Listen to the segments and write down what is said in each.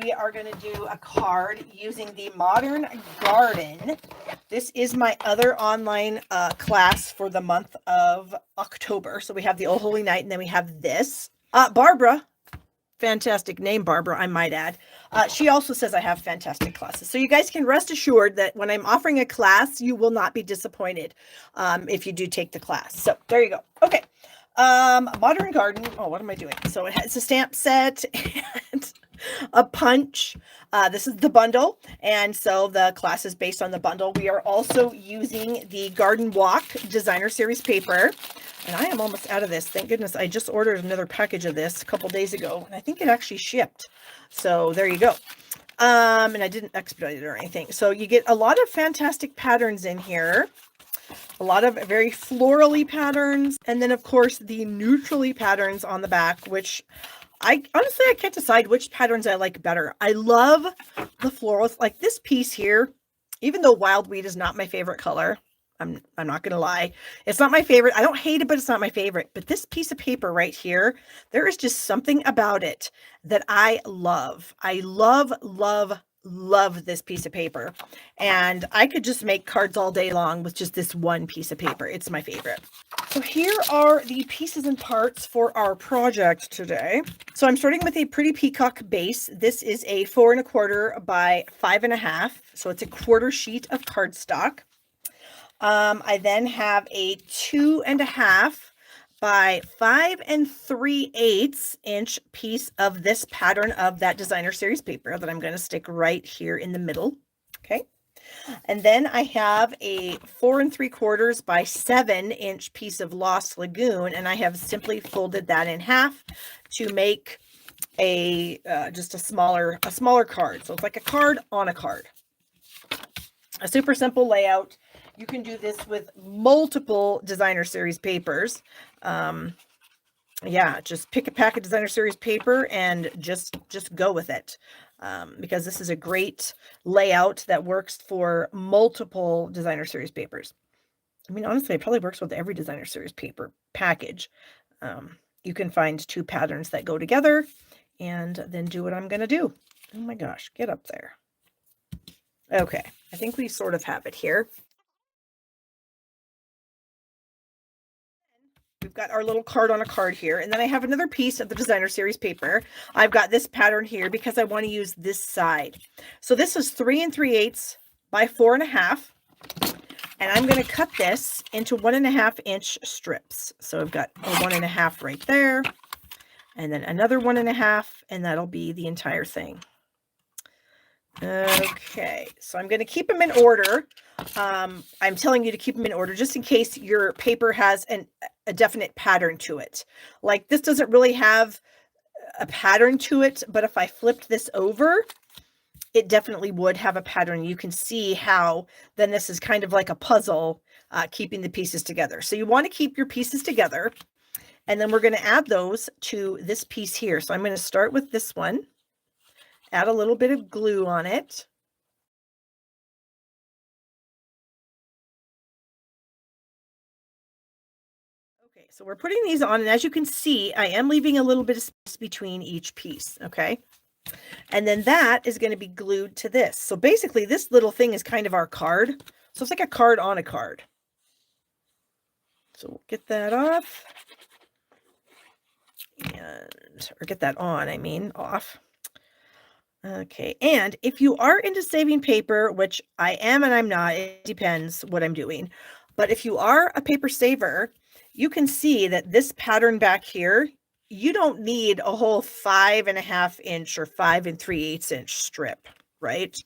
We are going to do a card using the Modern Garden. This is my other online class for the month of October. So we have the Oh Holy Night, and then we have this. Barbara, fantastic name, Barbara, I might add. She also says I have fantastic classes. So you guys can rest assured that when I'm offering a class, you will not be disappointed if you do take the class. So there you go. Okay. Modern Garden. Oh, what am I doing? So it has a stamp set and a punch. This is the bundle, and so the class is based on the bundle. We are also using the Garden Walk Designer Series paper, and I am almost out of this. Thank goodness. I just ordered another package of this a couple days ago, and I think it actually shipped. So there you go. And I didn't expedite it or anything. So you get a lot of fantastic patterns in here. A lot of very florally patterns, and then of course the neutrally patterns on the back, which I can't decide which patterns I like better. I love the florals, like this piece here, even though Wildweed is not my favorite color. I'm not going to lie. It's not my favorite. I don't hate it, but it's not my favorite. But this piece of paper right here, there is just something about it that I love. I love this piece of paper, and I could just make cards all day long with just this one piece of paper. It's my favorite. So here are the pieces and parts for our project today. So I'm starting with a Pretty Peacock base. This is a 4 1/4 by 5 1/2. So it's a quarter sheet of cardstock. I then have a 2 1/2 by 5 3/8 inch piece of this pattern of that Designer Series paper that I'm going to stick right here in the middle. Okay. And then I have a 4 3/4 by 7 inch piece of Lost Lagoon, and I have simply folded that in half to make a just a smaller card. So it's like a card on a card. A super simple layout. You can do this with multiple Designer Series papers. Yeah, just pick a pack of Designer Series paper and just go with it. Because this is a great layout that works for multiple Designer Series papers. I mean, honestly, it probably works with every Designer Series paper package. You can find 2 patterns that go together and then do what I'm going to do. Oh my gosh, get up there. Okay, I think we sort of have it here. We've got our little card on a card here, and then I have another piece of the Designer Series paper. I've got this pattern here because I want to use this side. So this is 3 3/8 by 4 1/2, and I'm going to cut this into 1 1/2 inch strips. So I've got a 1 1/2 right there, and then another 1 1/2, and that'll be the entire thing. Okay, so I'm going to keep them in order. I'm telling you to keep them in order just in case your paper has a definite pattern to it. Like this doesn't really have a pattern to it, but if I flipped this over, it definitely would have a pattern. You can see how then this is kind of like a puzzle, keeping the pieces together. So you want to keep your pieces together, and then we're going to add those to this piece here. So I'm going to start with this one. Add a little bit of glue on it. Okay, so we're putting these on, and as you can see, I am leaving a little bit of space between each piece, okay? And then that is going to be glued to this. So basically, this little thing is kind of our card. So it's like a card on a card. So we'll get that off. Or get that on, I mean, off. Okay, and if you are into saving paper, which I am and I'm not, it depends what I'm doing. But if you are a paper saver, you can see that this pattern back here, you don't need a whole 5 1/2 inch or 5 3/8 inch strip, right?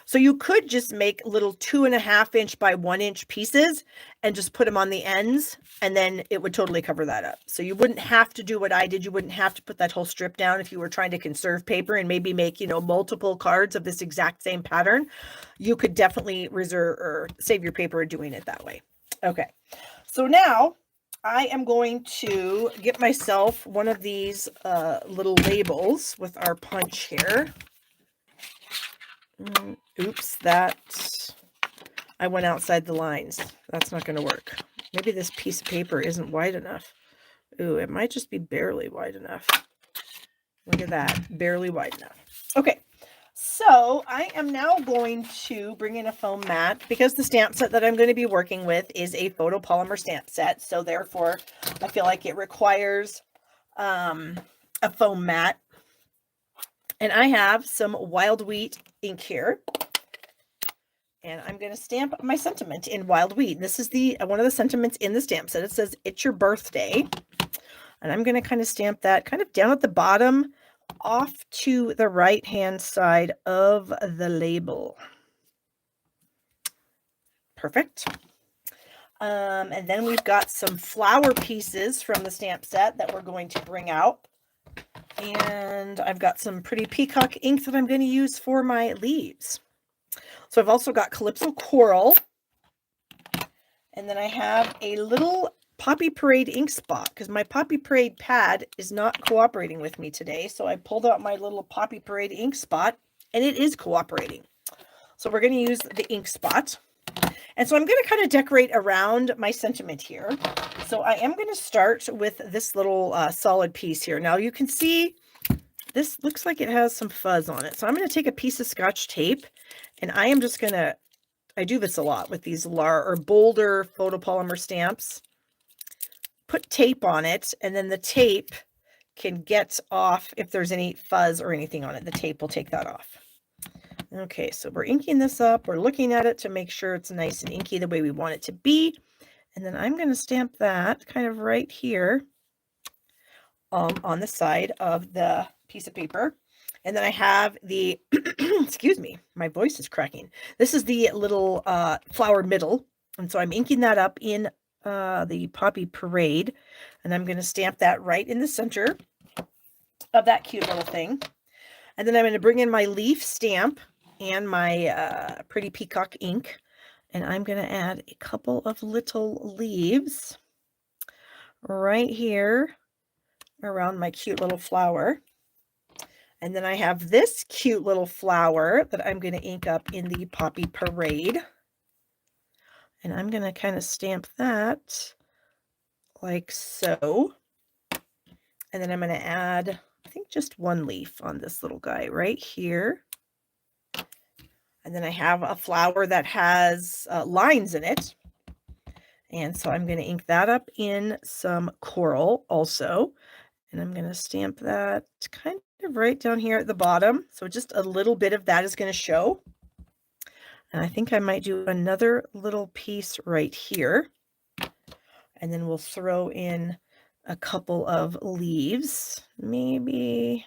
So you could just make little 2 1/2 inch by 1 inch pieces and just put them on the ends, and then it would totally cover that up. So you wouldn't have to do what I did. You wouldn't have to put that whole strip down if you were trying to conserve paper and maybe make, multiple cards of this exact same pattern. You could definitely reserve or save your paper doing it that way. Okay, so now I am going to get myself one of these little labels with our punch here. Oops, I went outside the lines. That's not going to work. Maybe this piece of paper isn't wide enough. Ooh, it might just be barely wide enough. Look at that, barely wide enough. Okay, so I am now going to bring in a foam mat because the stamp set that I'm going to be working with is a photopolymer stamp set. So therefore, I feel like it requires a foam mat. And I have some wild wheat ink here. And I'm going to stamp my sentiment in wild wheat. This is the one of the sentiments in the stamp set. It says, "It's your birthday." And I'm going to kind of stamp that kind of down at the bottom off to the right-hand side of the label. Perfect. And then we've got some flower pieces from the stamp set that we're going to bring out. And I've got some pretty peacock ink that I'm going to use for my leaves. So I've also got Calypso Coral. And then I have a little Poppy Parade ink spot because my Poppy Parade pad is not cooperating with me today. So I pulled out my little Poppy Parade ink spot and it is cooperating. So we're going to use the ink spot. And so I'm going to kind of decorate around my sentiment here. So I am going to start with this little solid piece here. Now you can see this looks like it has some fuzz on it. So I'm going to take a piece of Scotch tape and I am just going to, I do this a lot with these bolder photopolymer stamps. Put tape on it and then the tape can get off if there's any fuzz or anything on it. The tape will take that off. Okay, so we're inking this up. We're looking at it to make sure it's nice and inky the way we want it to be. And then I'm going to stamp that kind of right here on the side of the piece of paper. And then I have the, excuse me, my voice is cracking. This is the little flower middle. And so I'm inking that up in the Poppy Parade. And I'm going to stamp that right in the center of that cute little thing. And then I'm going to bring in my leaf stamp and my pretty peacock ink. And I'm going to add a couple of little leaves right here around my cute little flower. And then I have this cute little flower that I'm going to ink up in the Poppy Parade. And I'm going to kind of stamp that like so. And then I'm going to add, I think, just one leaf on this little guy right here. And then I have a flower that has lines in it. And so I'm going to ink that up in some coral also. And I'm going to stamp that kind of right down here at the bottom. So just a little bit of that is going to show. And I think I might do another little piece right here. And then we'll throw in a couple of leaves, maybe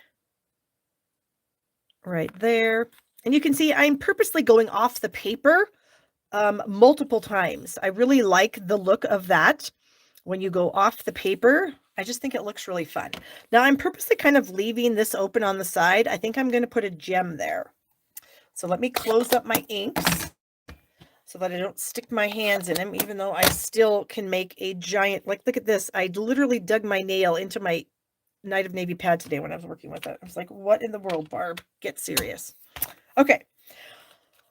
right there. And you can see I'm purposely going off the paper multiple times. I really like the look of that when you go off the paper. I just think it looks really fun. Now I'm purposely kind of leaving this open on the side. I think I'm going to put a gem there. So let me close up my inks so that I don't stick my hands in them, even though I still can make a giant, like, look at this. I literally dug my nail into my Night of Navy pad today when I was working with it. I was like, what in the world, Barb? Get serious. Okay.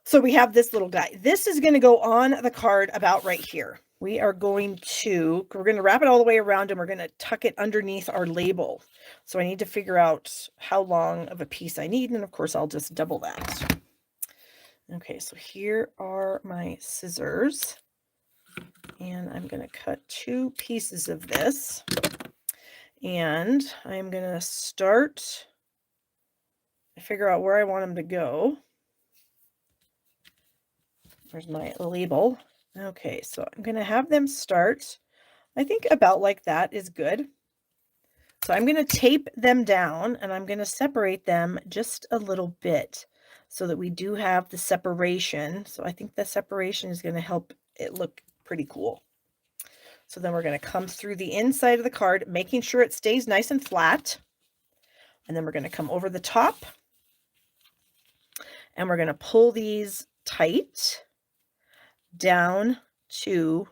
So we have this little guy. This is going to go on the card about right here. We're going to wrap it all the way around and we're going to tuck it underneath our label. So I need to figure out how long of a piece I need. And of course, I'll just double that. Okay, so here are my scissors. And I'm going to cut 2 pieces of this. And I'm going to start to figure out where I want them to go. There's my label. Okay, so I'm going to have them start, I think about like that is good. So I'm going to tape them down and I'm going to separate them just a little bit so that we do have the separation. So I think the separation is going to help it look pretty cool. So then we're going to come through the inside of the card, making sure it stays nice and flat. And then we're going to come over the top and we're going to pull these tight down to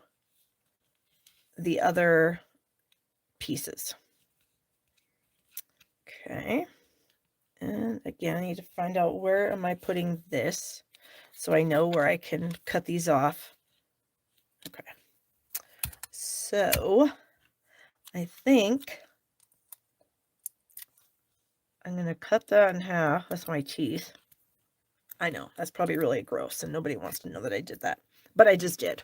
the other pieces. Okay. And again, I need to find out where am I putting this so I know where I can cut these off. Okay. So I think I'm going to cut that in half. That's my teeth. I know, that's probably really gross, and nobody wants to know that I did that. But I just did.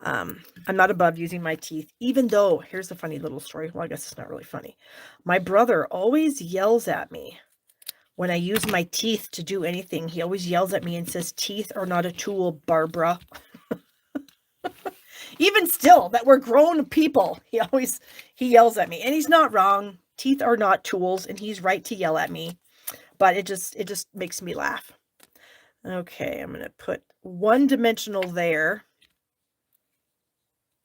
I'm not above using my teeth, even though, here's a funny little story. Well, I guess it's not really funny. My brother always yells at me when I use my teeth to do anything. He always yells at me and says, teeth are not a tool, Barbara. Even still, that we're grown people, he yells at me. And he's not wrong. Teeth are not tools, and he's right to yell at me. But it just makes me laugh. Okay, I'm going to put one dimensional there.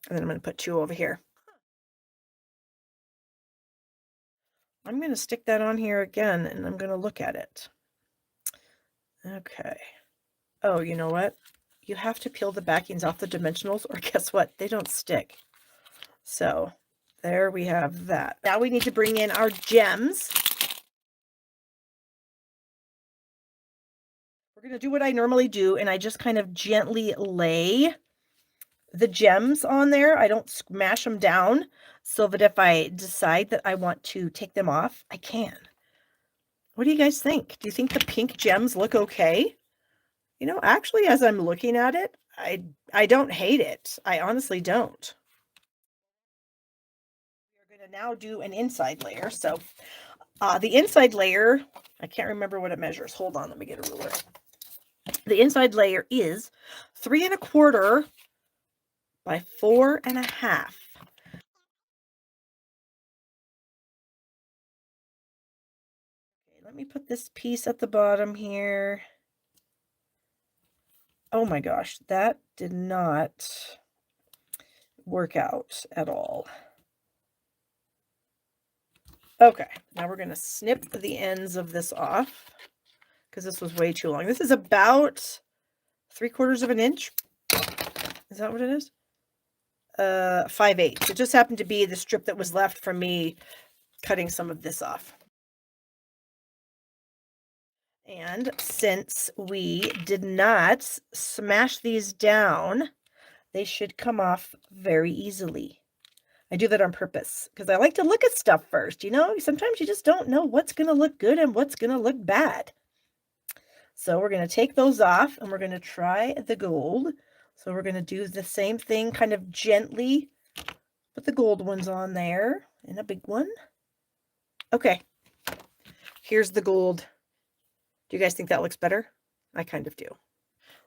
And then I'm going to put two over here. I'm going to stick that on here again, and I'm going to look at it. Okay. Oh, you know what? You have to peel the backings off the dimensionals, or guess what? They don't stick. So there we have that. Now we need to bring in our gems. We're going to do what I normally do, and I just kind of gently lay the gems on there. I don't smash them down, so that if I decide that I want to take them off, I can. What do you guys think? Do you think the pink gems look okay? You know, actually, as I'm looking at it, I don't hate it. I honestly don't. We're going to now do an inside layer. So the inside layer, I can't remember what it measures. Hold on, let me get a ruler. The inside layer is 3 1/4 by 4 1/2. Okay, let me put this piece at the bottom here. Oh my gosh, that did not work out at all. Okay, now we're going to snip the ends of this off because this was way too long. This is about 3/4 of an inch. Is that what it is? 5/8. It just happened to be the strip that was left from me cutting some of this off. And since we did not smash these down, they should come off very easily. I do that on purpose because I like to look at stuff first. You know, sometimes you just don't know what's going to look good and what's going to look bad. So we're going to take those off and we're going to try the gold. So we're going to do the same thing, kind of gently put the gold ones on there and a big one. Okay, here's the gold. Do you guys think that looks better? I kind of do.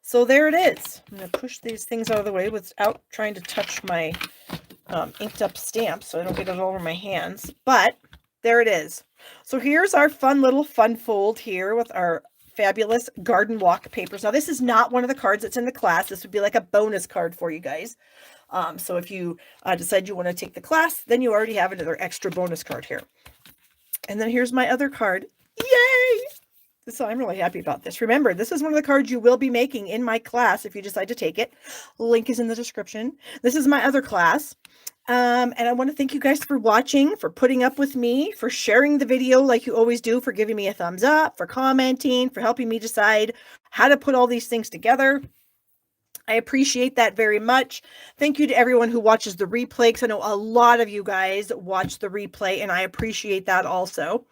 So there it is. I'm going to push these things out of the way without trying to touch my inked up stamp so I don't get it all over my hands. But there it is. So here's our fun little fun fold here with our fabulous garden walk papers. Now this is not one of the cards that's in the class. This would be like a bonus card for you guys. So if you decide you want to take the class, then you already have another extra bonus card here. And then here's my other card. Yay! So I'm really happy about this. Remember, this is one of the cards you will be making in my class if you decide to take it. Link is in the description. This is my other class. And I want to thank you guys for watching, for putting up with me, for sharing the video like you always do, for giving me a thumbs up, for commenting, for helping me decide how to put all these things together. I appreciate that very much. Thank you to everyone who watches the replay, because I know a lot of you guys watch the replay, and I appreciate that also.